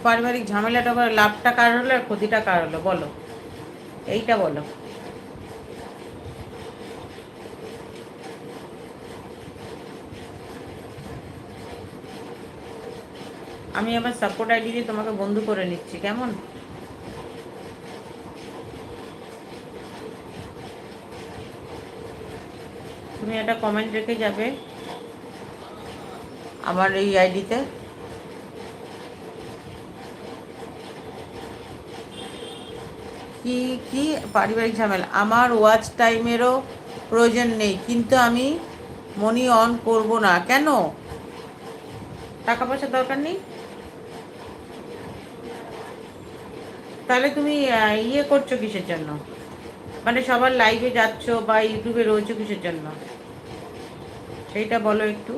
পারিবারিক ঝামেলাটা করে লাভটা কার হলো আর ক্ষতিটা কার হলো বলো, এইটা বলো। আমি আমার সাপোর্ট আইডি দিয়ে তোমাকে বন্ধু করে নিচ্ছি, কেমন? তুমি একটা কমেন্ট রেখে যাবে আমার এই আইডিতে। কি কি পারিবারিক ঝামেলা? আমার ওয়াচ টাইমেরও প্রয়োজন নেই, কিন্তু আমি মনি অন করব না কেন? টাকা পয়সার দরকার নেই? তাহলে তুমি ইয়ে করছো কিসের জন্য? মানে সবার লাইভে যাচ্ছ বা ইউটিউবে রয়েছো কিসের জন্য? সেইটা বলো একটু।